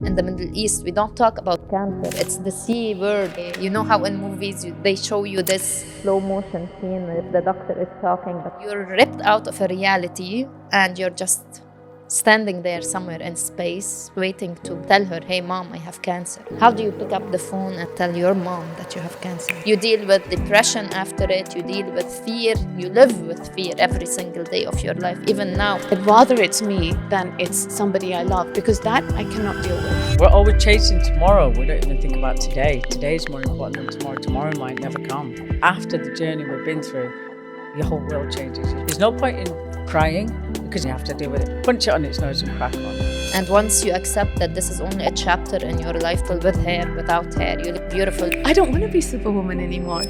In the Middle East, we don't talk about cancer. It's the C word. You know how in movies they show you this slow motion scene if the doctor is talking, but you're ripped out of a reality and you're just standing there somewhere in space waiting to tell her, hey mom, I have cancer. How do you pick up the phone and tell your mom that you have cancer? You deal with depression after it, you deal with fear, you live with fear every single day of your life, even now. Rather it's me than it's somebody I love, because that I cannot deal with. We're always chasing tomorrow. We don't even think about today. Today is more important than tomorrow. Tomorrow might never come. After the journey we've been through, your whole world changes. There's no point in crying because you have to deal with it. Punch it on its nose and crack on. And once you accept that this is only a chapter in your life filled with hair, without hair, you look beautiful. I don't want to be Superwoman anymore.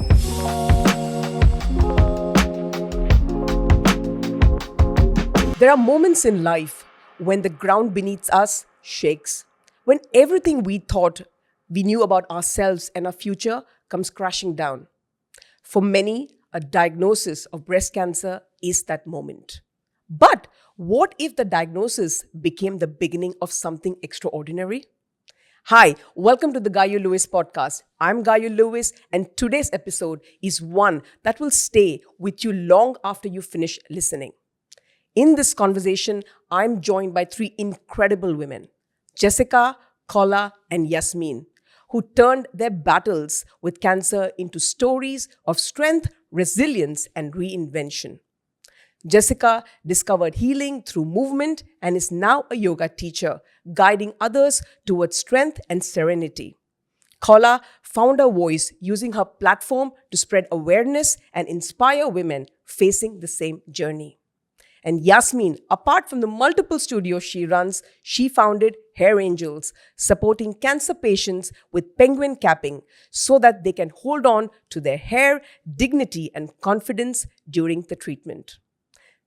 There are moments in life when the ground beneath us shakes, when everything we thought we knew about ourselves and our future comes crashing down. For many, a diagnosis of breast cancer is that moment. But what if the diagnosis became the beginning of something extraordinary? Hi, welcome to the Gayu Lewis Podcast. I'm Gayu Lewis, and today's episode is one that will stay with you long after you finish listening. In this conversation, I'm joined by three incredible women, Jessica, Khaula, and Yasmin, who turned their battles with cancer into stories of strength, resilience, and reinvention. Jessica discovered healing through movement and is now a yoga teacher, guiding others towards strength and serenity. Khaula found her voice using her platform to spread awareness and inspire women facing the same journey. And Yasmin, apart from the multiple studios she runs, she founded Hair Angels, supporting cancer patients with penguin capping so that they can hold on to their hair, dignity, and confidence during the treatment.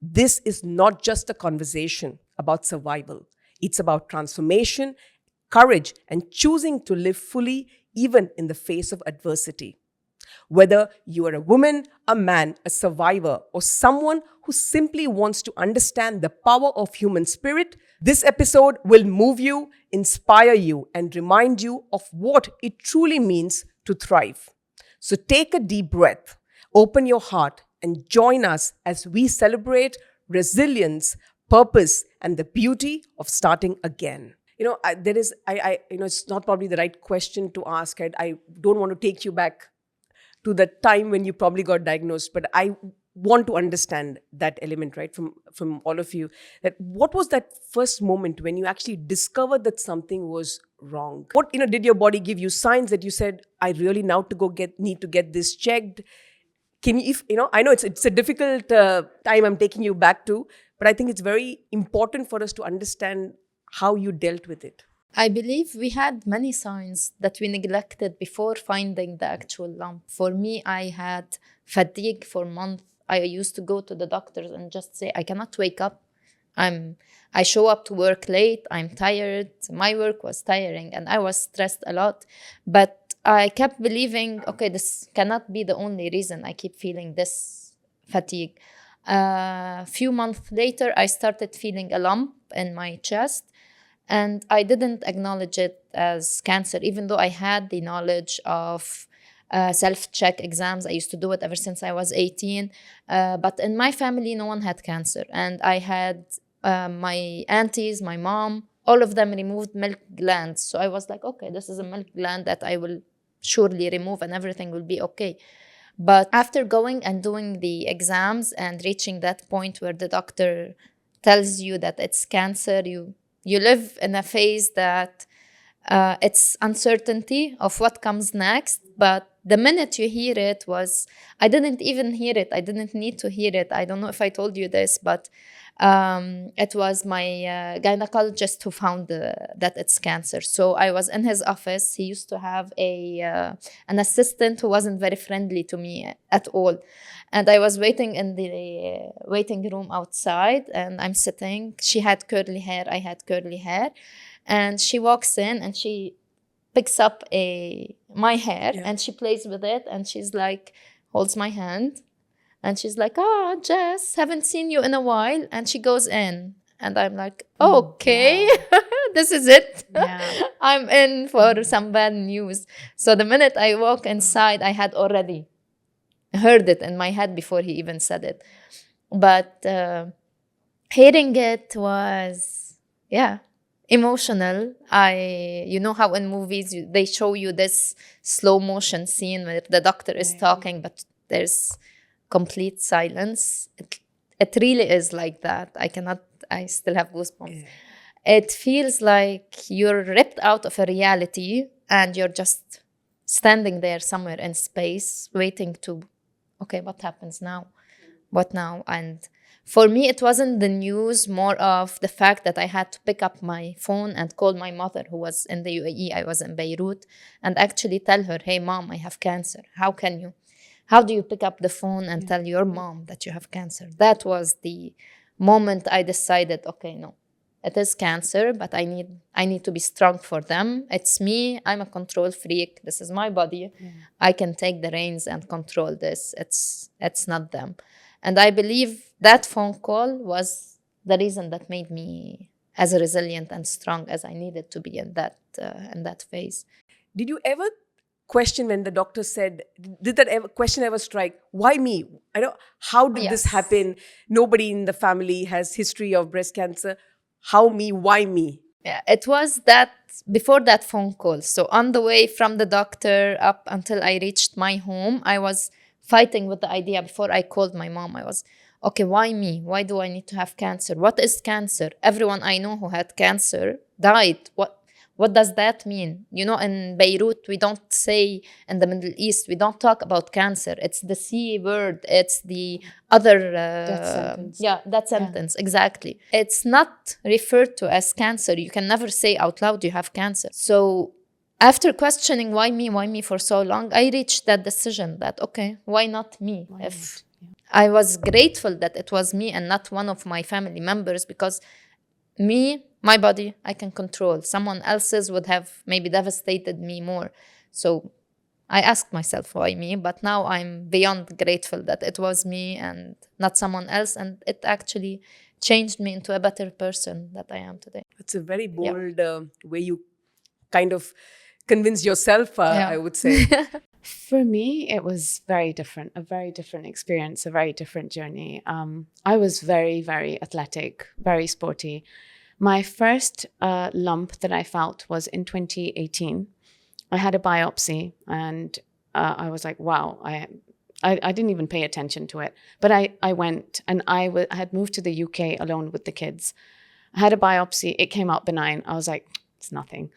This is not just a conversation about survival. It's about transformation, courage, and choosing to live fully even in the face of adversity. Whether you are a woman, a man, a survivor, or someone who simply wants to understand the power of human spirit, this episode will move you, inspire you, and remind you of what it truly means to thrive. So take a deep breath, open your heart, and join us as we celebrate resilience, purpose, and the beauty of starting again. It's not probably the right question to ask. Right? I don't want to take you back to the time when you probably got diagnosed, but I want to understand that element, right, from all of you. That what was that first moment when you actually discovered that something was wrong? What did your body give you signs that you said, I really now need to get this checked? I know it's a difficult time I'm taking you back to, but I think it's very important for us to understand how you dealt with it. I believe we had many signs that we neglected before finding the actual lump. For me, I had fatigue for months. I used to go to the doctors and just say, I cannot wake up. I show up to work late. I'm tired. My work was tiring and I was stressed a lot. But I kept believing, okay, this cannot be the only reason I keep feeling this fatigue. A few months later, I started feeling a lump in my chest. And I didn't acknowledge it as cancer, even though I had the knowledge of self-check exams. I used to do it ever since I was 18. But in my family, no one had cancer. And I had my aunties, my mom, all of them removed milk glands. So I was like, okay, this is a milk gland that I will surely remove and everything will be okay. But after going and doing the exams and reaching that point where the doctor tells you that it's cancer, you live in a phase that it's uncertainty of what comes next. But the minute you hear it I didn't even hear it. I didn't need to hear it. I don't know if I told you this, but it was my gynecologist who found that it's cancer. So I was in his office. He used to have an assistant who wasn't very friendly to me at all. And I was waiting in the waiting room outside, and I'm sitting. She had curly hair. I had curly hair. And she walks in and she picks up my hair and she plays with it. And she's like, holds my hand. And she's like, Jess, haven't seen you in a while. And she goes in. And I'm like, okay, this is it. Yeah. I'm in for some bad news. So the minute I walk inside, I had already heard it in my head before he even said it. But hearing it was, emotional. You know how in movies they show you this slow motion scene where the doctor is talking, but there's complete silence. It really is like that. I still have goosebumps. Yeah. It feels like you're ripped out of a reality and you're just standing there somewhere in space waiting to, okay, what happens now? What now? And for me, it wasn't the news, more of the fact that I had to pick up my phone and call my mother, who was in the UAE. I was in Beirut, and actually tell her, hey, mom, I have cancer. How do you pick up the phone and tell your mom that you have cancer? That was the moment I decided, okay, no, it is cancer, but I need to be strong for them. It's me. I'm a control freak. This is my body. Yeah. I can take the reins and control this. It's not them. And I believe that phone call was the reason that made me as resilient and strong as I needed to be in that phase. Did you ever question when the doctor said, did that question ever strike? Why me? How did this happen? Nobody in the family has history of breast cancer. How me? Why me? Yeah, it was that before that phone call. So on the way from the doctor up until I reached my home, I was fighting with the idea. Before I called my mom, I was, okay, why me? Why do I need to have cancer? What is cancer? Everyone I know who had cancer died. What does that mean? You know, in Beirut, we don't say, in the Middle East, we don't talk about cancer. It's the C word. It's the other... that sentence, exactly. It's not referred to as cancer. You can never say out loud you have cancer. So after questioning why me for so long, I reached that decision that, okay, why not me? I was grateful that it was me and not one of my family members, because me, my body, I can control. Someone else's would have maybe devastated me more. So I asked myself, why me? But now I'm beyond grateful that it was me and not someone else. And it actually changed me into a better person that I am today. It's a very bold way you kind of convince yourself, I would say. For me, it was very different, a very different experience, a very different journey. I was very, very athletic, very sporty. My first lump that I felt was in 2018. I had a biopsy and I was like, wow, I didn't even pay attention to it. But I went and I had moved to the UK alone with the kids. I had a biopsy. It came out benign. I was like, it's nothing.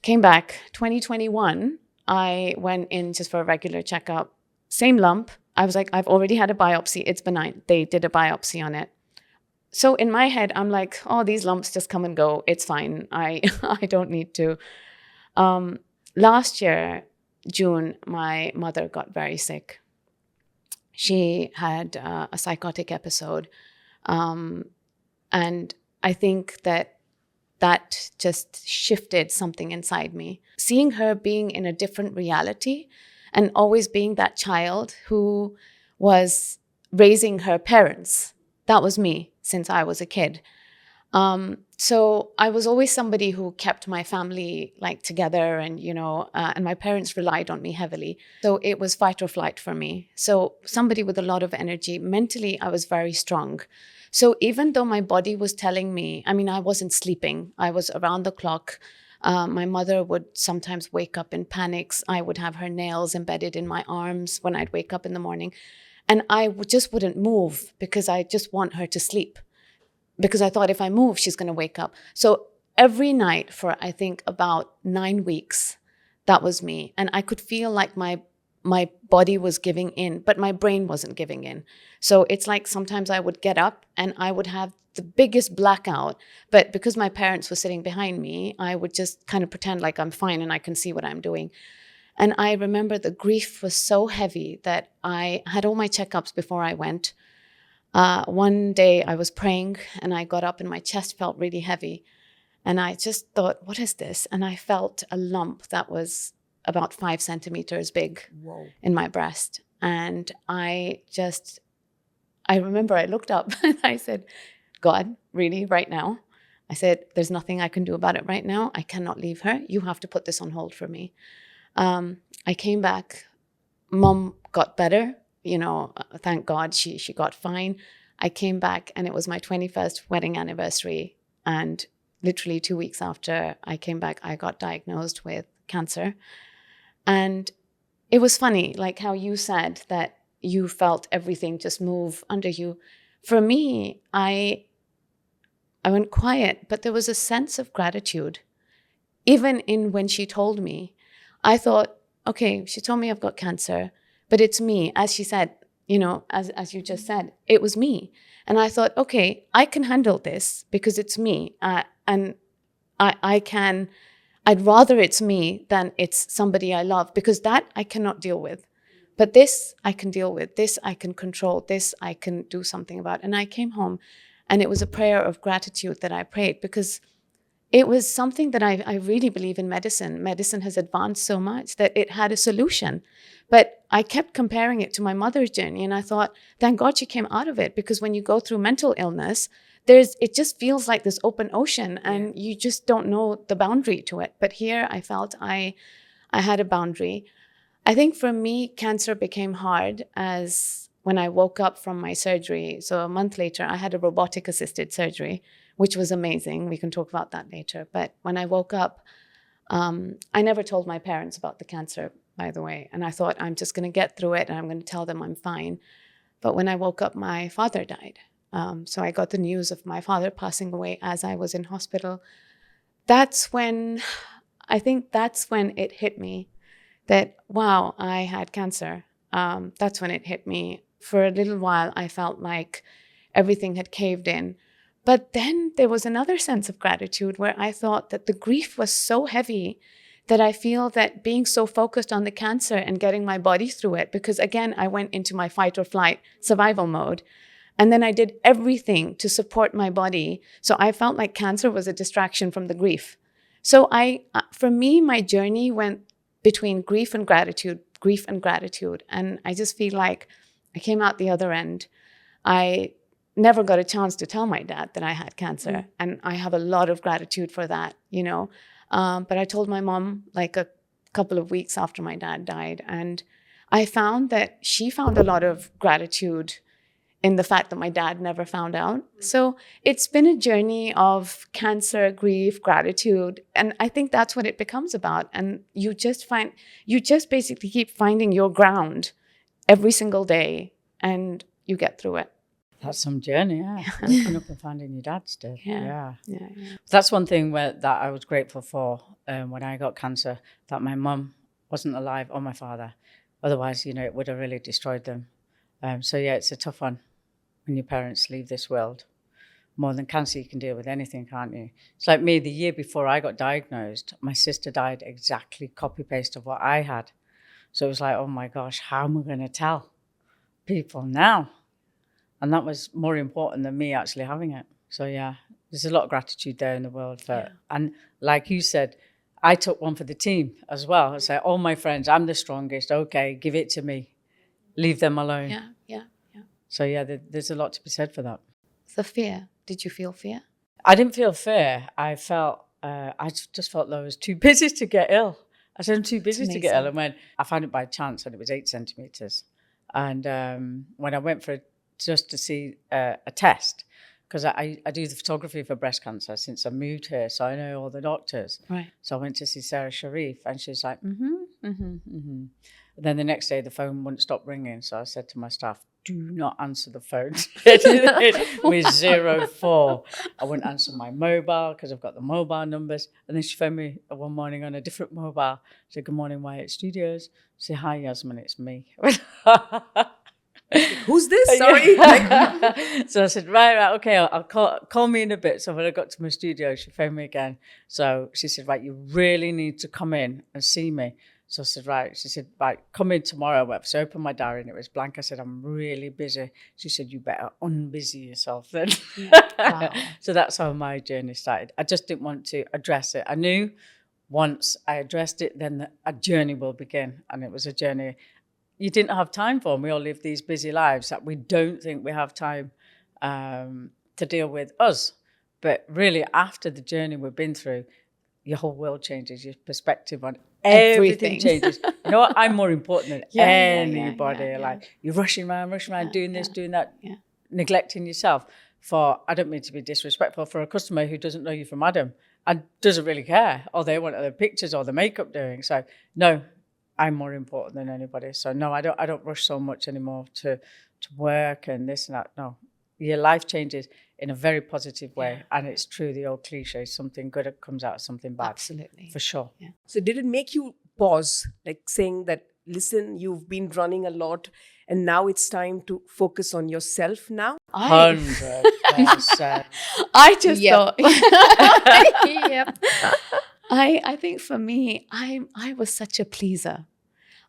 Came back 2021. I went in just for a regular checkup. Same lump. I was like, I've already had a biopsy. It's benign. They did a biopsy on it. So in my head, I'm like, oh, these lumps just come and go. It's fine. I don't need to. Last year, June, my mother got very sick. She had a psychotic episode. And I think that just shifted something inside me. Seeing her being in a different reality and always being that child who was raising her parents. That was me since I was a kid. So I was always somebody who kept my family together and, and my parents relied on me heavily. So it was fight or flight for me. So somebody with a lot of energy. Mentally, I was very strong. So even though my body was telling me, I wasn't sleeping. I was around the clock. My mother would sometimes wake up in panics. I would have her nails embedded in my arms when I'd wake up in the morning. And I just wouldn't move because I just want her to sleep. Because I thought if I move, she's going to wake up. So every night for, I think, about 9 weeks, that was me. And I could feel like my body was giving in, but my brain wasn't giving in. So it's like sometimes I would get up and I would have the biggest blackout. But because my parents were sitting behind me, I would just kind of pretend like I'm fine and I can see what I'm doing. And I remember the grief was so heavy that I had all my checkups before I went. One day I was praying and I got up and my chest felt really heavy. And I just thought, what is this? And I felt a lump that was about 5 centimeters big. Whoa. In my breast. And I remember I looked up and I said, God, really, right now? I said, there's nothing I can do about it right now. I cannot leave her. You have to put this on hold for me. I came back. Mom got better. Thank God she got fine. I came back and it was my 21st wedding anniversary. And literally 2 weeks after I came back, I got diagnosed with cancer. And it was funny, like how you said that you felt everything just move under you. For me, I went quiet, but there was a sense of gratitude. Even in when she told me, I thought, okay, she told me I've got cancer, but it's me. As she said, as you just said, it was me. And I thought, okay, I can handle this because it's me. And I'd rather it's me than it's somebody I love, because that I cannot deal with. But this I can deal with. This I can control. This I can do something about. And I came home and it was a prayer of gratitude that I prayed, because it was something that I really believe in medicine. Medicine has advanced so much that it had a solution. But I kept comparing it to my mother's journey. And I thought, thank God she came out of it, because when you go through mental illness, it just feels like this open ocean and you just don't know the boundary to it. But here I felt I had a boundary. I think for me, cancer became hard as when I woke up from my surgery. So a month later, I had a robotic assisted surgery, which was amazing. We can talk about that later. But when I woke up, I never told my parents about the cancer, by the way. And I thought, I'm just going to get through it and I'm going to tell them I'm fine. But when I woke up, my father died. So I got the news of my father passing away as I was in hospital. That's when it hit me that, wow, I had cancer. That's when it hit me. For a little while, I felt like everything had caved in. But then there was another sense of gratitude where I thought that the grief was so heavy that I feel that being so focused on the cancer and getting my body through it, because again, I went into my fight or flight survival mode. And then I did everything to support my body. So I felt like cancer was a distraction from the grief. So for me, my journey went between grief and gratitude. And I just feel like I came out the other end. I never got a chance to tell my dad that I had cancer. And I have a lot of gratitude for that, But I told my mom like a couple of weeks after my dad died. And I found that she found a lot of gratitude in the fact that my dad never found out. So it's been a journey of cancer, grief, gratitude. And I think that's what it becomes about. And you just basically keep finding your ground every single day and you get through it. That's some journey, yeah. Waking up and finding your dad's dead. Yeah. That's one thing that I was grateful for when I got cancer, that my mum wasn't alive or my father. Otherwise, it would have really destroyed them. So yeah, it's a tough one when your parents leave this world. More than cancer, you can deal with anything, can't you? It's like me, the year before I got diagnosed, my sister died exactly copy-paste of what I had. So it was like, oh my gosh, how am I going to tell people now? And that was more important than me actually having it. So yeah, there's a lot of gratitude there in the world for it. And like you said, I took one for the team as well. I said, all my friends, I'm the strongest. Okay, give it to me. Leave them alone. Yeah. So yeah, there's a lot to be said for that. The fear. Did you feel fear? I didn't feel fear. I just felt that I was too busy to get ill. I said, I'm too busy to get ill. And when I found it by chance, and it was 8 centimeters. And when I went just to see a test, because I do the photography for breast cancer since I moved here, so I know all the doctors. Right. So I went to see Sarah Sharif, and she's like, And then the next day, the phone wouldn't stop ringing. So I said to my staff, do not answer the phone with 04. I wouldn't answer my mobile because I've got the mobile numbers. And then she phoned me one morning on a different mobile. She said, good morning, Wyatt Studios. She said, hi, Yasmin, it's me. Who's this? Sorry. So I said, right, okay, I'll call me in a bit. So when I got to my studio, she phoned me again. So she said, right, you really need to come in and see me. So I said, right. She said, right, come in tomorrow. So I opened my diary and it was blank. I said, I'm really busy. She said, you better unbusy yourself then. Wow. So that's how my journey started. I just didn't want to address it. I knew once I addressed it, then a journey will begin. And it was a journey you didn't have time for. And we all live these busy lives that we don't think we have time to deal with us. But really, after the journey we've been through, your whole world changes, your perspective on everything changes. You know what? I'm more important than anybody. Like, you're rushing around, doing this, doing that, neglecting yourself. I don't mean to be disrespectful, for a customer who doesn't know you from Adam and doesn't really care, or they want their pictures or the makeup doing. So no, I'm more important than anybody. So no, I don't rush so much anymore to work and this and that. No, your life changes in a very positive way. And it's true, the old cliche, something good comes out of something bad. Absolutely. For sure. Yeah. So did it make you pause, like saying that, listen, you've been running a lot and now it's time to focus on yourself now? 100%. I just thought, Yep. I think for me, I was such a pleaser.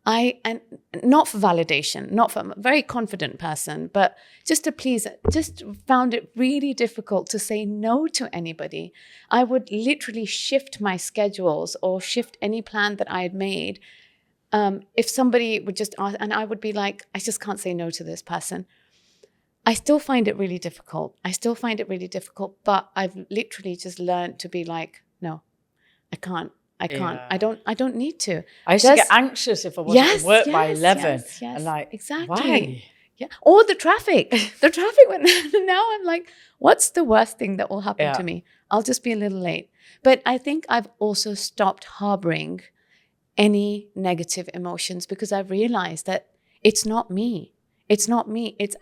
And not for validation, not for, I'm a very confident person, but just to please, just found it really difficult to say no to anybody. I would literally shift my schedules or shift any plan that I had made. If somebody would just ask, and I would be like, I just can't say no to this person. I still find it really difficult. But I've literally just learned to be like, no, I can't. Yeah. I don't need to. I used to get anxious if I wasn't at work by 11. Yes, and like, exactly. Why? Yeah. Or the traffic. The traffic went. Now I'm like, what's the worst thing that will happen to me? I'll just be a little late. But I think I've also stopped harboring any negative emotions because I've realized that it's not me. It's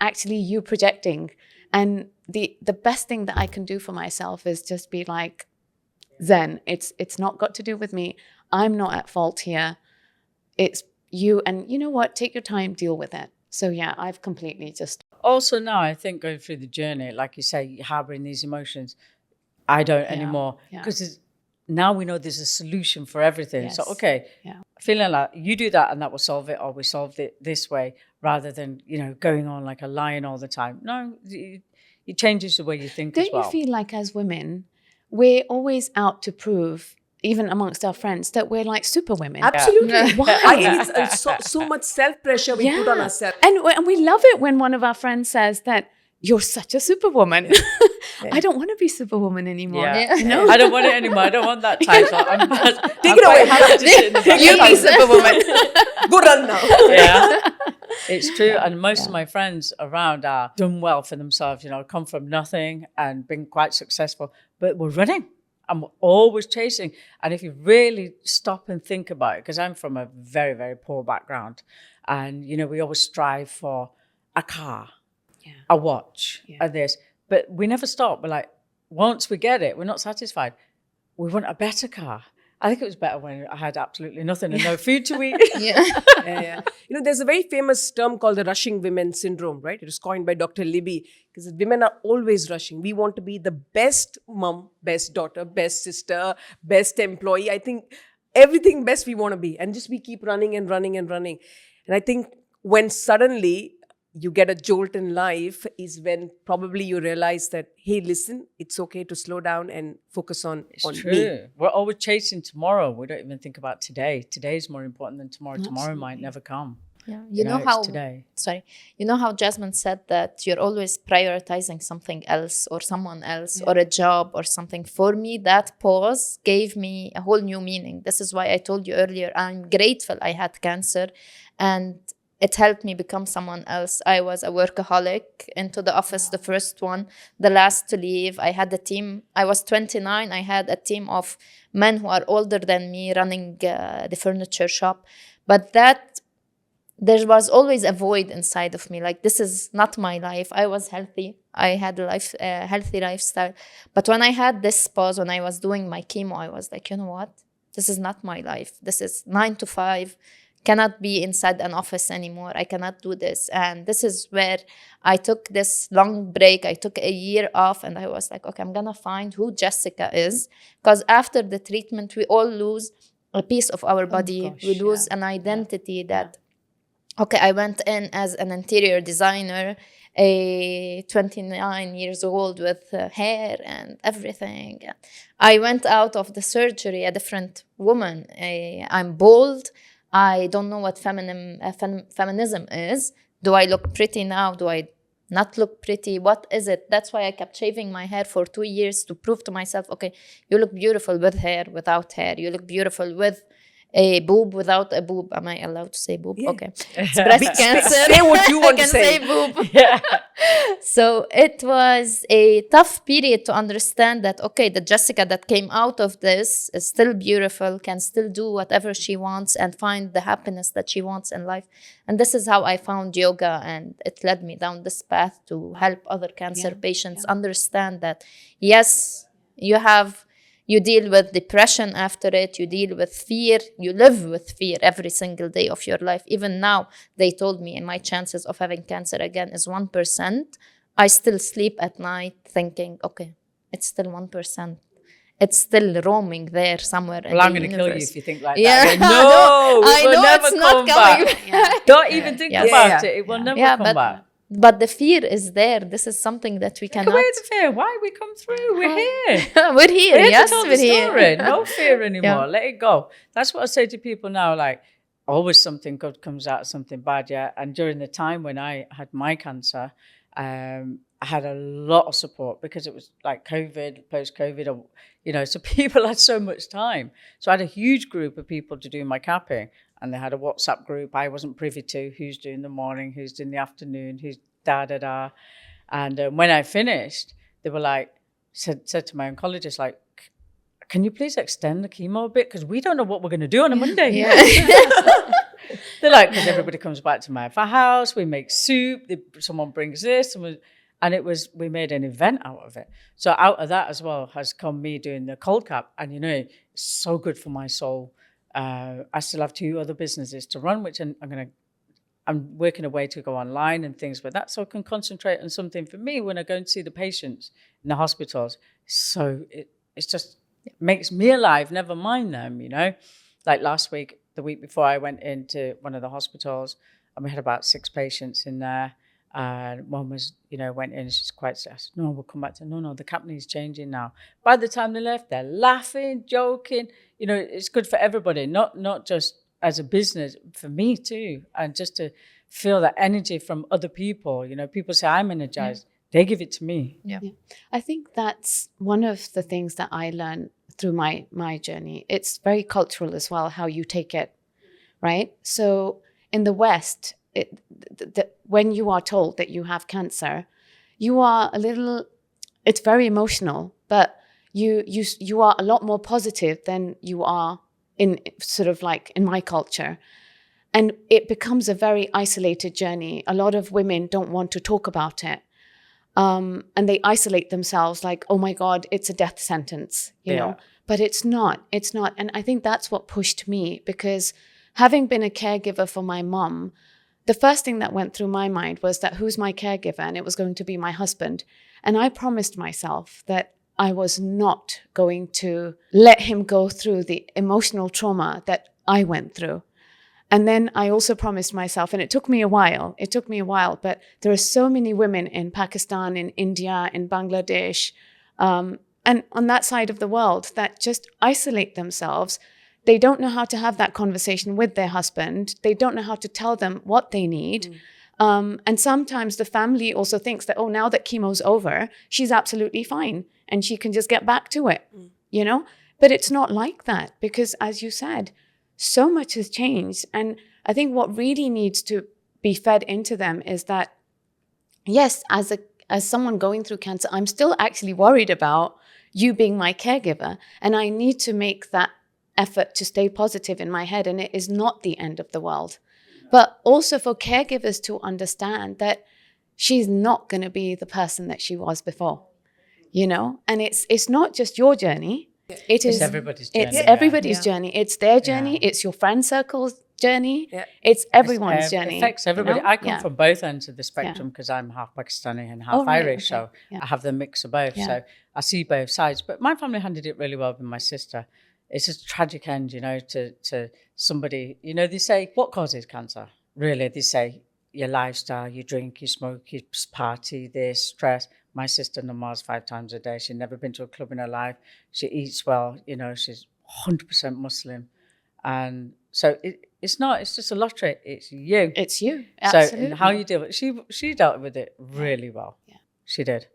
actually you projecting. And the best thing that I can do for myself is just be like, Zen, it's not got to do with me. I'm not at fault here. It's you. And you know what? Take your time, deal with it. So yeah, I've completely just... Also now, I think going through the journey, like you say, harboring these emotions, I don't anymore. Because now we know there's a solution for everything. Yes. So, okay, feeling like you do that and that will solve it, or we solved it this way, rather than, going on like a lion all the time. No, it changes the way you think as well. Don't you feel like as women, we're always out to prove, even amongst our friends, that we're like super women? Absolutely. Why? I think it's so much self-pressure we put on ourselves. And we love it when one of our friends says that you're such a superwoman. I don't want to be superwoman anymore. Yeah. No. I don't want it anymore. I don't want that title. Take it away. You be superwoman. Go run now. Yeah. It's true. And most of my friends around are done well for themselves, come from nothing and been quite successful, but we're running and we're always chasing. And if you really stop and think about it, because I'm from a very, very poor background, and, we always strive for a car, a watch, and this, but we never stop. We're like, once we get it, we're not satisfied. We want a better car. I think it was better when I had absolutely nothing and no food to eat. Yeah. There's a very famous term called the rushing women syndrome, right? It was coined by Dr. Libby, because women are always rushing. We want to be the best mom, best daughter, best sister, best employee. I think everything best we want to be. And we keep running and running and running. And I think when suddenly you get a jolt in life is when probably you realize that, hey, listen, it's okay to slow down and focus on true. me. We're always chasing tomorrow. We don't even think about today. Today's more important than tomorrow. Absolutely. Tomorrow might never come. Yeah, it's today. You know how Jasmine said that you're always prioritizing something else or someone else or a job or something. For me, that pause gave me a whole new meaning. This is why I told you earlier, I'm grateful I had cancer, and it helped me become someone else. I was a workaholic, into the office, the first one, the last to leave. I had a team. I was 29. I had a team of men who are older than me running the furniture shop. But there was always a void inside of me. Like, this is not my life. I was healthy. I had a healthy lifestyle. But when I had this pause, when I was doing my chemo, I was like, you know what? This is not my life. This is 9 to 5. Cannot be inside an office anymore. I cannot do this. And this is where I took this long break. I took a year off and I was like, okay, I'm going to find who Jessica is. Because after the treatment, we all lose a piece of our body. We lose an identity that, okay, I went in as an interior designer, a 29 years old with hair and everything. I went out of the surgery a different woman. I'm bold. I don't know what feminism is. Do I look pretty now? Do I not look pretty. What is it? That's why I kept shaving my hair for 2 years to prove to myself, okay, you look beautiful with hair, without hair. You look beautiful with a boob, without a boob. Am I allowed to say boob? Yeah. Okay. It's breast cancer. Say what you want I to can say. boob. Yeah. So it was a tough period to understand that, okay, the Jessica that came out of this is still beautiful, can still do whatever she wants and find the happiness that she wants in life. And this is how I found yoga, and it led me down this path to help other cancer patients understand that, yes, you deal with depression after it, you deal with fear, you live with fear every single day of your life. Even now, they told me, and my chances of having cancer again is 1%. I still sleep at night thinking, okay, it's still 1%. It's still roaming there somewhere in Well, I'm the going to kill you universe. if you think like Yeah. that. No, I it will know never it's not come coming back. back. Don't even think Yes. about it. It will never come back. But the fear is there. This is something that we Take cannot. away the fear. Why we come through? We're here. We're here. We're here Yes, to tell we're the story. here. No fear anymore. Yeah. Let it go. That's what I say to people now. Like, always something good comes out of something bad. Yeah. And during the time when I had my cancer, I had a lot of support because it was like COVID, post-COVID, or, you know, so people had so much time. So I had a huge group of people to do my capping, and they had a WhatsApp group I wasn't privy to, who's doing the morning, who's doing the afternoon, who's da-da-da. And when I finished, they were like, said to my oncologist, like, can you please extend the chemo a bit? Because we don't know what we're going to do on a Monday. Yeah. They're like, because everybody comes back to my house, we make soup, someone brings this, and we made an event out of it. So out of that as well has come me doing the cold cap, and you know, it's so good for my soul. I still have 2 other businesses to run, which I'm working a way to go online and things like that, so I can concentrate on something for me when I go and see the patients in the hospitals. So it's just makes me alive, never mind them, you know. Like last week, the week before, I went into one of the hospitals and we had about 6 patients in there. And one was, you know, went in, she's quite sad. I said, no, we'll come back to, no, the company's changing now. By the time they left, they're laughing, joking. You know, it's good for everybody, not just as a business, for me too. And just to feel that energy from other people. You know, people say, I'm energized. They give it to me. Yeah. I think that's one of the things that I learned through my journey. It's very cultural as well, how you take it, right? So in the West, when you are told that you have cancer, you are it's very emotional, but you are a lot more positive than you are in sort of like in my culture. And it becomes a very isolated journey. A lot of women don't want to talk about it. And they isolate themselves like, oh my God, it's a death sentence, you know, but it's not. And I think that's what pushed me, because having been a caregiver for my mom, the first thing that went through my mind was that who's my caregiver? And it was going to be my husband. And I promised myself that I was not going to let him go through the emotional trauma that I went through. And then I also promised myself, and it took me a while, but there are so many women in Pakistan, in India, in Bangladesh, and on that side of the world that just isolate themselves. They don't know how to have that conversation with their husband. They don't know how to tell them what they need. And sometimes the family also thinks that, oh, now that chemo's over, she's absolutely fine and she can just get back to it, you know? But it's not like that, because as you said, so much has changed. And I think what really needs to be fed into them is that, yes, as someone going through cancer, I'm still actually worried about you being my caregiver. And I need to make that effort to stay positive in my head. And it is not the end of the world. But also for caregivers to understand that she's not going to be the person that she was before, you know? And it's not just your journey. It's everybody's journey. It's everybody's journey. It's their journey. It's your friend circle's journey. It's everyone's journey. It affects everybody. You know? I come from both ends of the spectrum because I'm half Pakistani and half Irish, so I have the mix of both. So I see both sides. But my family handled it really well with my sister. It's a tragic end, you know, to somebody. You know, they say, what causes cancer? Really, they say your lifestyle, you drink, you smoke, you party, this, stress. My sister namaaz 5 times a day. She'd never been to a club in her life. She eats well, you know, she's 100% Muslim. And so it's not, it's just a lottery. It's you. It's you. So Absolutely. and how you deal with it. She dealt with it really well. Yeah. She did.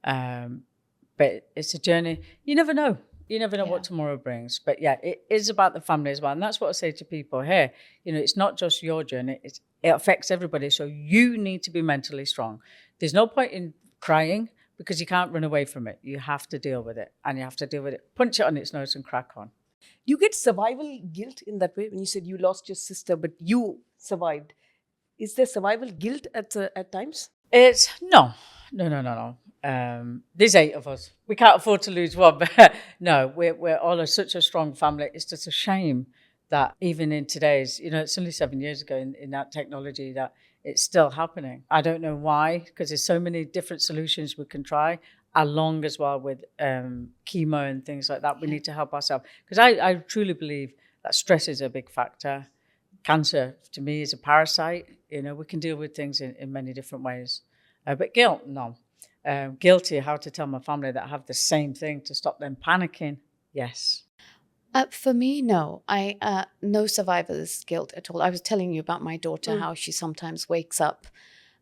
But it's a journey. You never know. You never know what tomorrow brings. But yeah, it is about the family as well. And that's what I say to people here. It's not just your journey. It affects everybody. So you need to be mentally strong. There's no point in crying because you can't run away from it. You have to deal with it. And you have to deal with it. Punch it on its nose and crack on. Do you get survival guilt in that way? When you said you lost your sister, but you survived. Is there survival guilt at times? It's no. There's 8 of us. We can't afford to lose one. But no, we're all such a strong family. It's just a shame that even in today's, it's only 7 years ago in that technology that it's still happening. I don't know why, because there's so many different solutions we can try, along as well with chemo and things like that. We need to help ourselves. Because I truly believe that stress is a big factor. Cancer, to me, is a parasite. We can deal with things in many different ways. But guilt, no. Guilty, how to tell my family that I have the same thing to stop them panicking. Yes. For me, no. No survivor's guilt at all. I was telling you about my daughter, how she sometimes wakes up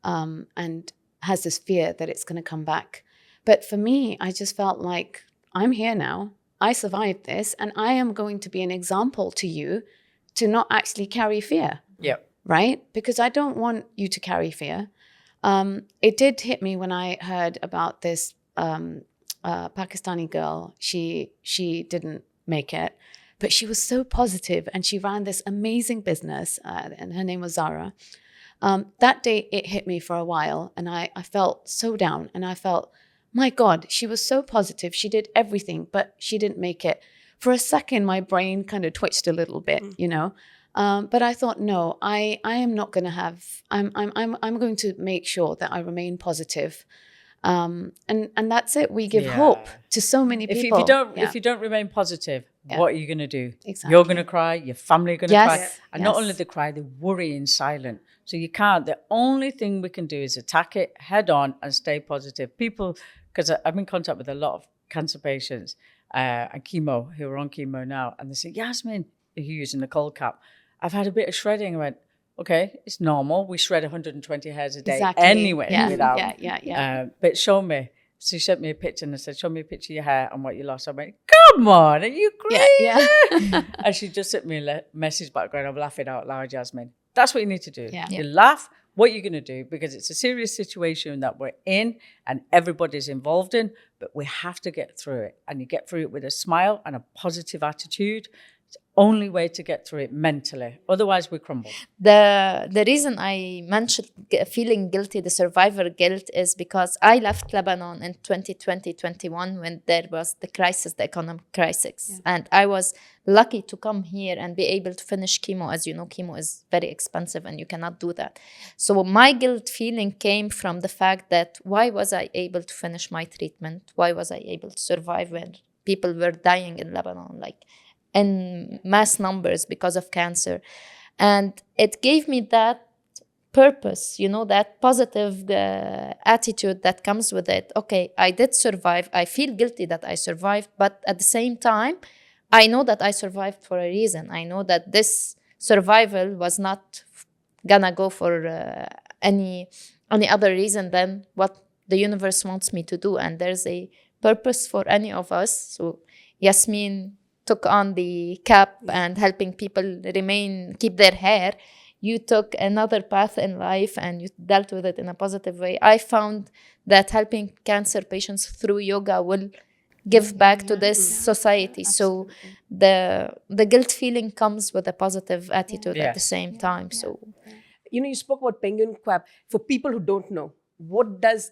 and has this fear that it's going to come back. But for me, I just felt like I'm here now. I survived this, and I am going to be an example to you to not actually carry fear. Yep. Right? Because I don't want you to carry fear. It did hit me when I heard about this Pakistani girl. She didn't make it, but she was so positive, and she ran this amazing business, and her name was Zara. That day, it hit me for a while, and I felt so down, and I felt, my God, she was so positive. She did everything, but she didn't make it. For a second, my brain kind of twitched a little bit, But I thought, no, I am not going to have. I'm going to make sure that I remain positive, and that's it. We give hope to so many people. If you don't remain positive, what are you going to do? Exactly. You're going to cry. Your family are going to cry, and not Yes. only they cry, they worry in silence. So you can't. The only thing we can do is attack it head on and stay positive. People, because I'm in contact with a lot of cancer patients and chemo who are on chemo now, and they say, Yasmin, who's using the cold cap, I've had a bit of shredding. I went, okay, it's normal. We shred 120 hairs a day anyway. But show me. So she sent me a picture and I said, show me a picture of your hair and what you lost. I went, come on, are you crazy? Yeah. And she just sent me a message back going, I'm laughing out loud, Yasmin. That's what you need to do. Yeah. You laugh. What are you going to do? Because it's a serious situation that we're in and everybody's involved in, but we have to get through it. And you get through it with a smile and a positive attitude. It's the only way to get through it mentally. Otherwise, we crumble. The reason I mentioned feeling guilty, the survivor guilt, is because I left Lebanon in 2020-21 when there was the crisis, the economic crisis. Yeah. And I was lucky to come here and be able to finish chemo. As you know, chemo is very expensive and you cannot do that. So my guilt feeling came from the fact that why was I able to finish my treatment? Why was I able to survive when people were dying in Lebanon, like in mass numbers because of cancer? And it gave me that purpose, that positive attitude that comes with it. Okay, I did survive. I feel guilty that I survived, but at the same time, I know that I survived for a reason. I know that this survival was not gonna go for any other reason than what the universe wants me to do. And there's a purpose for any of us. So Yasmin took on the cap and helping people keep their hair. You took another path in life and you dealt with it in a positive way. I found that helping cancer patients through yoga will give back to this society. Absolutely. So the guilt feeling comes with a positive attitude at the same time. So, you spoke about penguin crab. For people who don't know, what does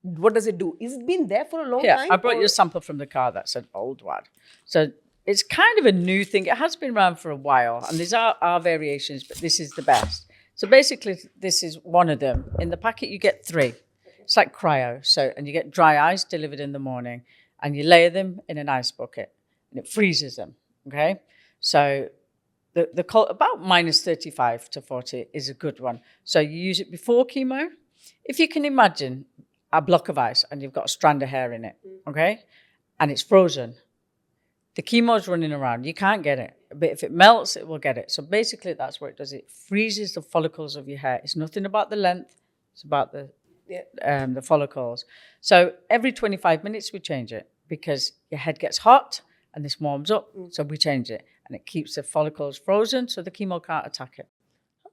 it do? Is it been there for a long time? I brought you a sample from the car. That's an old one. So it's kind of a new thing. It has been around for a while, and these are variations, but this is the best. So basically, this is one of them. In the packet, you get 3. It's like cryo. And you get dry ice delivered in the morning, and you layer them in an ice bucket, and it freezes them. Okay, so the cold, about minus 35 to 40 is a good one. So you use it before chemo. If you can imagine a block of ice, and you've got a strand of hair in it. Okay, and it's frozen. The chemo's running around. You can't get it but if it melts, it will get it. So basically, that's what it does. It freezes the follicles of your hair. It's nothing about the length. It's about the follicles. So every 25 minutes, we change it because your head gets hot and this warms up. So we change it and it keeps the follicles frozen so the chemo can't attack it.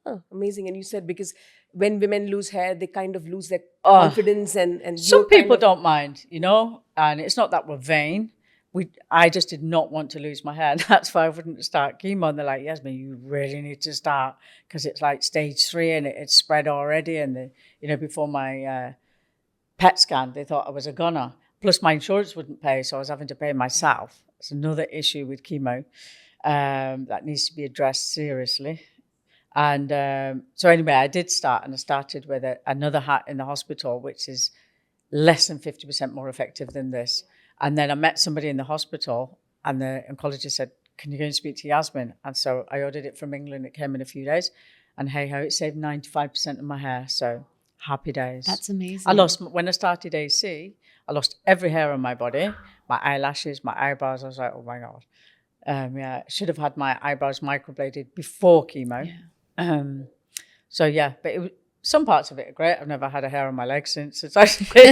Oh, amazing. And you said because when women lose hair, they kind of lose their confidence and some people don't mind, and it's not that we're vain. I just did not want to lose my hair. That's why I wouldn't start chemo. And they're like, Yasmin, you really need to start because it's like stage 3 and it's spread already. And, before my PET scan, they thought I was a goner. Plus my insurance wouldn't pay, so I was having to pay myself. It's another issue with chemo that needs to be addressed seriously. And so anyway, I did start, and I started with another hat in the hospital, which is less than 50% more effective than this. And then I met somebody in the hospital, and the oncologist said, can you go and speak to Yasmin? And so I ordered it from England. It came in a few days. And hey ho, it saved 95% of my hair. So happy days. That's amazing. When I started AC, I lost every hair on my body, my eyelashes, my eyebrows. I was like, oh my God. I should have had my eyebrows microbladed before chemo. Yeah. But some parts of it are great. I've never had a hair on my leg since. It's actually free.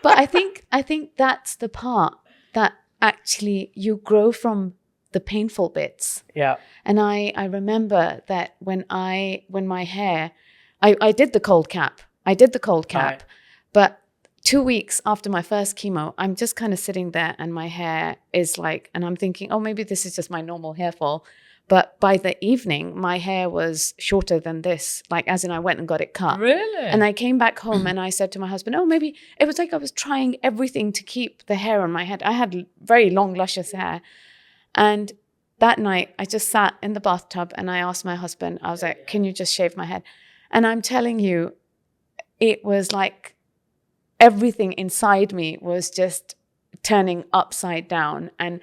But I think that's the part that actually you grow from the painful bits. Yeah. And I remember that when my hair, I did the cold cap. Right. But 2 weeks after my first chemo, I'm just kind of sitting there and my hair is like, and I'm thinking, oh, maybe this is just my normal hair fall. But by the evening, my hair was shorter than this, like as in I went and got it cut. Really? And I came back home and I said to my husband, oh, maybe it was like I was trying everything to keep the hair on my head. I had very long, luscious hair. And that night, I just sat in the bathtub and I asked my husband, I was like, can you just shave my head? And I'm telling you, it was like everything inside me was just turning upside down. And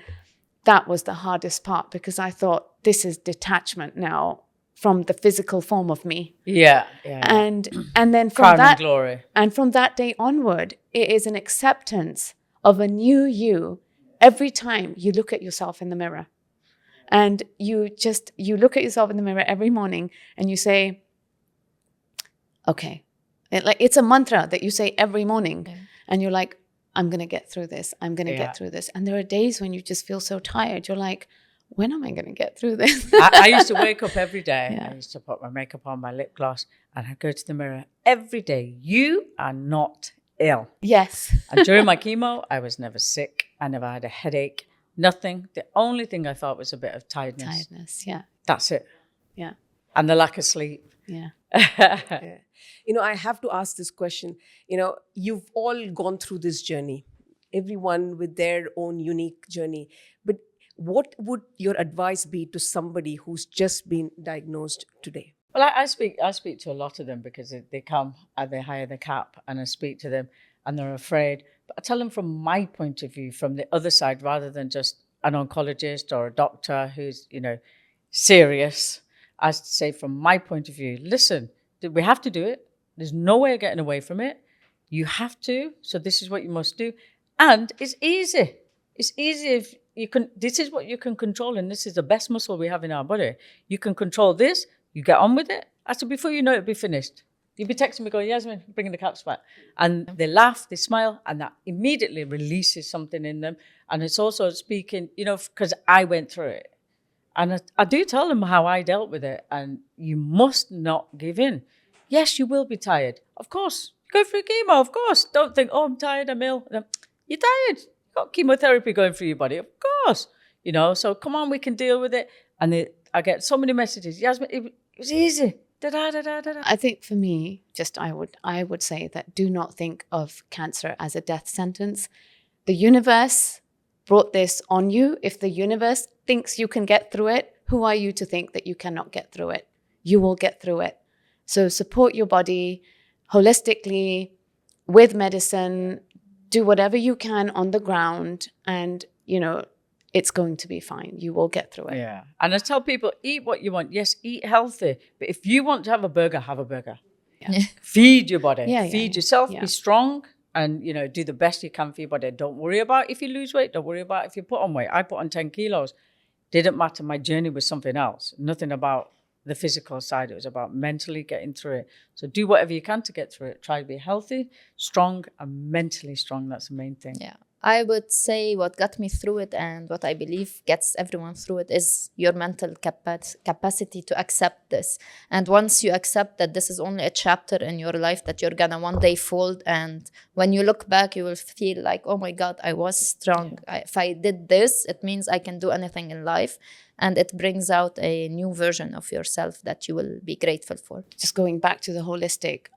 that was the hardest part because I thought, this is detachment now from the physical form of me. Yeah. And then from Crown that and glory. And from that day onward, it is an acceptance of a new you every time you look at yourself in the mirror. And you look at yourself in the mirror every morning and you say, okay. It's a mantra that you say every morning. Okay. And you're like, I'm going to get through this. I'm going to get through this. And there are days when you just feel so tired. You're like, when am I going to get through this? I used to wake up every day. Yeah. I used to put my makeup on, my lip gloss, and I'd go to the mirror every day. You are not ill. Yes. And during my chemo, I was never sick. I never had a headache, nothing. The only thing I felt was a bit of tiredness. Yeah. That's it. Yeah. And the lack of sleep. Yeah. Yeah. I have to ask this question. You've all gone through this journey, everyone with their own unique journey. But what would your advice be to somebody who's just been diagnosed today? Well, I speak to a lot of them because they come and they hire the cap, and I speak to them and they're afraid. But I tell them from my point of view, from the other side, rather than just an oncologist or a doctor who's, serious. I say from my point of view, listen, we have to do it. There's no way of getting away from it. You have to. So this is what you must do. And it's easy. It's easy if you can. This is what you can control, and this is the best muscle we have in our body. You can control this. You get on with it. I said, before you know it, it'll be finished. You'll be texting me going, Yasmin, bringing the caps back. And they laugh, they smile, and that immediately releases something in them. And it's also speaking, because I went through it. And I do tell them how I dealt with it. And you must not give in. Yes, you will be tired. Of course. Go through chemo, of course. Don't think, oh, I'm tired, I'm ill. You're tired. You've got chemotherapy going through your body. Of course. So come on, we can deal with it. And I get so many messages. Yasmin, it was easy. Da-da-da-da-da-da. I think for me, I would say that do not think of cancer as a death sentence. The universe brought this on you. If the universe thinks you can get through it, who are you to think that you cannot get through it? You will get through it. So support your body holistically with medicine. Do whatever you can on the ground, and it's going to be fine. You will get through it. Yeah. And I tell people, eat what you want. Yes, eat healthy. But if you want to have a burger, have a burger. Yeah. Feed your body. Yeah, Feed yourself. Yeah. Be strong. And, do the best you can for your body. Don't worry about if you lose weight. Don't worry about if you put on weight. I put on 10 kilos. didn't matter. My journey was something else. Nothing about the physical side. It was about mentally getting through it. So do whatever you can to get through it. Try to be healthy, strong, and mentally strong. That's the main thing. Yeah. I would say what got me through it and what I believe gets everyone through it is your mental capacity to accept this. And once you accept that this is only a chapter in your life that you're gonna one day fold, and when you look back, you will feel like, oh my God, I was strong. If I did this, it means I can do anything in life. And it brings out a new version of yourself that you will be grateful for. Just going back to the holistic,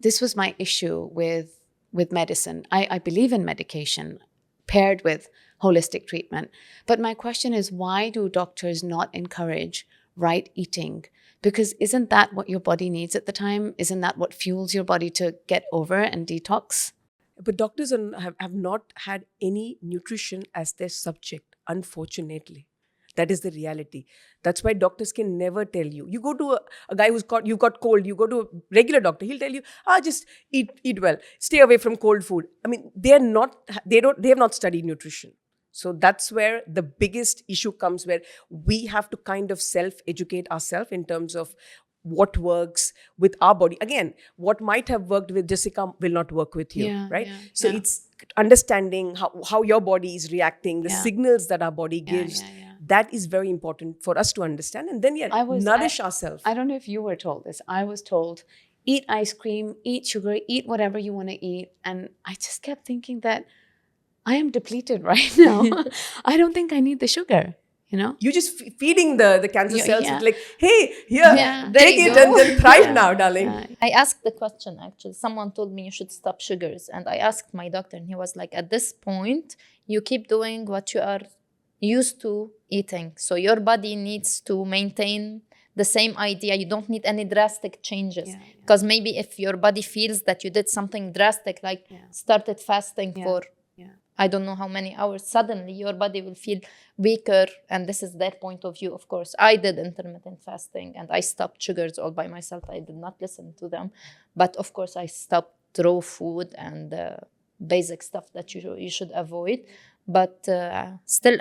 this was my issue with medicine. I believe in medication paired with holistic treatment. But my question is, why do doctors not encourage right eating? Because isn't that what your body needs at the time? Isn't that what fuels your body to get over and detox? But doctors have not had any nutrition as their subject, unfortunately. That is the reality. That's why doctors can never tell you. You go to a guy you got cold, you go to a regular doctor, he'll tell you, just eat well, stay away from cold food. I mean, they have not studied nutrition. So that's where the biggest issue comes, where we have to kind of self-educate ourselves in terms of what works with our body. Again, what might have worked with Jessica will not work with you, right? Yeah, so it's understanding how your body is reacting, the signals that our body gives. That is very important for us to understand. And then, nourish ourselves. I don't know if you were told this. I was told, eat ice cream, eat sugar, eat whatever you want to eat. And I just kept thinking that I am depleted right now. I don't think I need the sugar. You know, you're just feeding the cancer cells. It's like, hey, here, take it and then thrive now, darling. I asked the question, actually. Someone told me you should stop sugars. And I asked my doctor, and he was like, at this point, you keep doing what you are used to eating. So your body needs to maintain the same idea. You don't need any drastic changes. Because maybe if your body feels that you did something drastic, like started fasting for I don't know how many hours, suddenly your body will feel weaker. And this is their point of view, of course. I did intermittent fasting and I stopped sugars all by myself. I did not listen to them. But of course, I stopped raw food and basic stuff that you should avoid. But still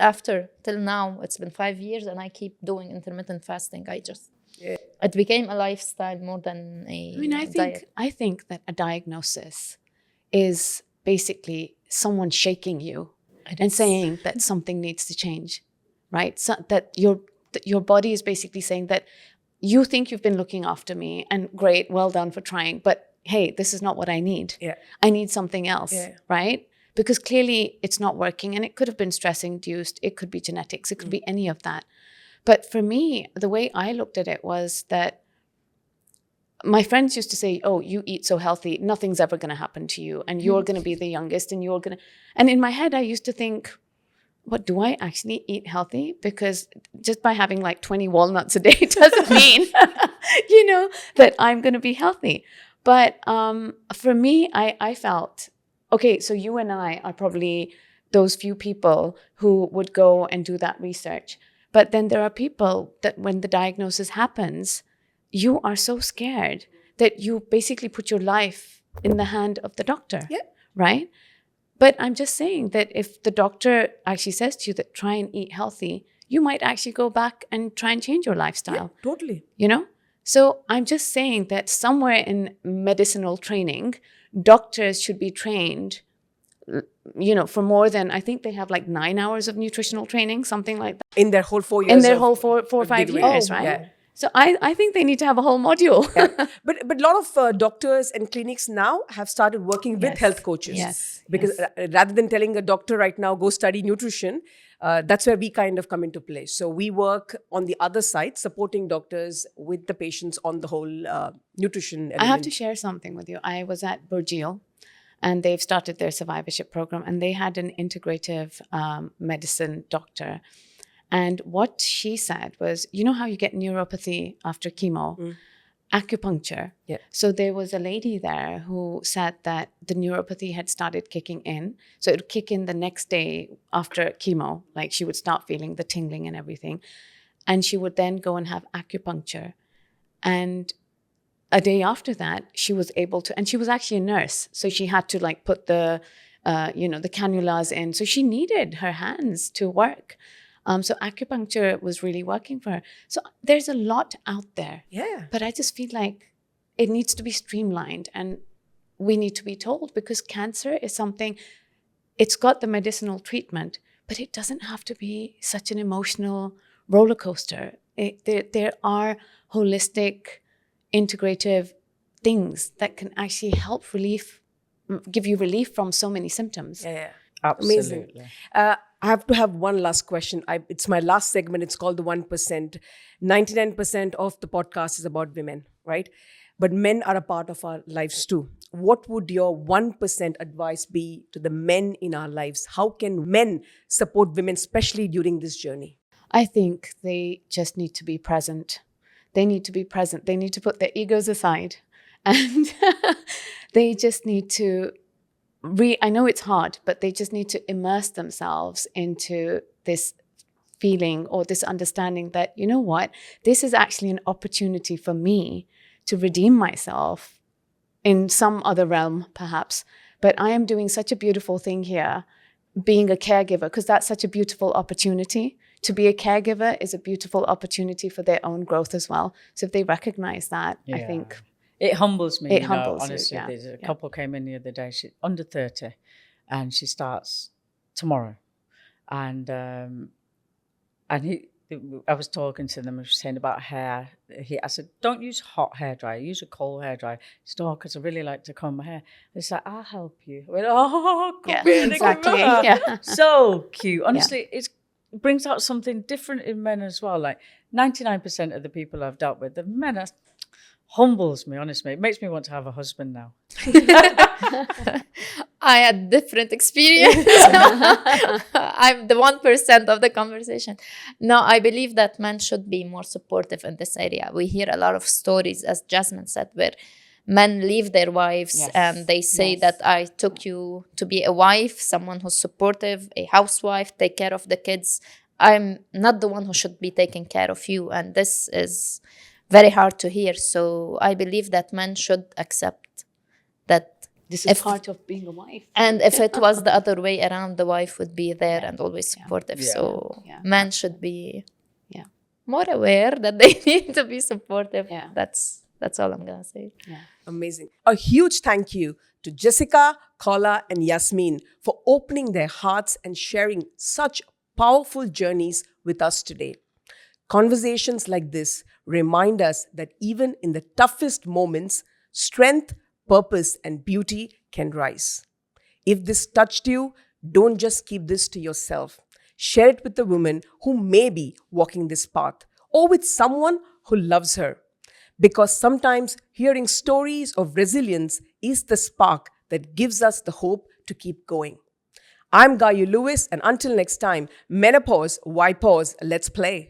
till now, it's been 5 years and I keep doing intermittent fasting. It became a lifestyle more than a diet. I think that a diagnosis is basically someone shaking you and saying that something needs to change, right? So that your body is basically saying that you think you've been looking after me and great, well done for trying, but hey, this is not what I need. I need something else, right? Because clearly it's not working, and it could have been stress induced, it could be genetics, it could be any of that. But for me, the way I looked at it was that my friends used to say, oh, you eat so healthy, nothing's ever going to happen to you. And you're going to be the youngest and and in my head, I used to think, what, do I actually eat healthy? Because just by having like 20 walnuts a day doesn't mean, that I'm going to be healthy. But for me, I felt, okay, so you and I are probably those few people who would go and do that research. But then there are people that when the diagnosis happens, you are so scared that you basically put your life in the hand of the doctor, right? But I'm just saying that if the doctor actually says to you that try and eat healthy, you might actually go back and try and change your lifestyle. Yeah, totally. So I'm just saying that somewhere in medicinal training, doctors should be trained, for more than, I think they have like 9 hours of nutritional training, something like that. In their whole 4 years. In their whole 4 or 5 years, right? Yeah. So I think they need to have a whole module. But a lot of doctors and clinics now have started working with health coaches. Because rather than telling a doctor right now, go study nutrition, that's where we kind of come into play. So we work on the other side, supporting doctors with the patients on the whole nutrition element. I have to share something with you. I was at Burjeel, and they've started their survivorship program, and they had an integrative medicine doctor. And what she said was, you know how you get neuropathy after chemo? Acupuncture. Yeah. So there was a lady there who said that the neuropathy had started kicking in. So it would kick in the next day after chemo. Like she would start feeling the tingling and everything. And she would then go and have acupuncture. And a day after that, she was able to, and she was actually a nurse. So she had to like put the cannulas in. So she needed her hands to work. So acupuncture was really working for her. So there's a lot out there. Yeah. But I just feel like it needs to be streamlined, and we need to be told, because cancer is something, it's got the medicinal treatment, but it doesn't have to be such an emotional roller coaster. There are holistic, integrative things that can actually help give you relief from so many symptoms. Yeah. Absolutely. Amazing. I have to have one last question. It's my last segment. It's called the 1%. 99% of the podcast is about women, right? But men are a part of our lives too. What would your 1% advice be to the men in our lives? How can men support women, especially during this journey? I think they just need to be present. They need to be present. They need to put their egos aside. And they just need to I know it's hard, but they just need to immerse themselves into this feeling or this understanding that, you know what, this is actually an opportunity for me to redeem myself in some other realm, perhaps. But I am doing such a beautiful thing here, being a caregiver, because that's such a beautiful opportunity. To be a caregiver is a beautiful opportunity for their own growth as well. So if they recognize that, I Yeah. think It humbles me. It humbles you, honestly. yeah. There's a couple came in the other day. She's under 30, and she starts tomorrow. And I was talking to them. I was saying about hair. I said, don't use hot hair dryer. Use a cold hair dryer. She said, because I really like to comb my hair. It's like, I'll help you. I went, come Yeah, here, exactly. come here. Yeah. So cute. Honestly, it brings out something different in men as well. Like 99% of the people I've dealt with, the men are humbles me, honestly. It makes me want to have a husband now. I had different experience. I'm the 1% of the conversation. No, I believe that men should be more supportive in this area. We hear a lot of stories, as Jasmine said, where men leave their wives and they say that I took you to be a wife, someone who's supportive, a housewife, take care of the kids. I'm not the one who should be taking care of you. And this is very hard to hear. So I believe that men should accept that. This is part of being a wife. And if it was the other way around, the wife would be there and always supportive. Yeah. So Yeah. men should be Yeah. more aware that they need to be supportive. Yeah. That's all I'm gonna say. Amazing. A huge thank you to Jessica, Khaula, and Yasmin for opening their hearts and sharing such powerful journeys with us today. Conversations like this remind us that even in the toughest moments, strength, purpose, and beauty can rise. If this touched you, don't just keep this to yourself. Share it with the woman who may be walking this path, or with someone who loves her. Because sometimes hearing stories of resilience is the spark that gives us the hope to keep going. I'm Gayu Lewis, and until next time, Menopause, why pause? Let's play.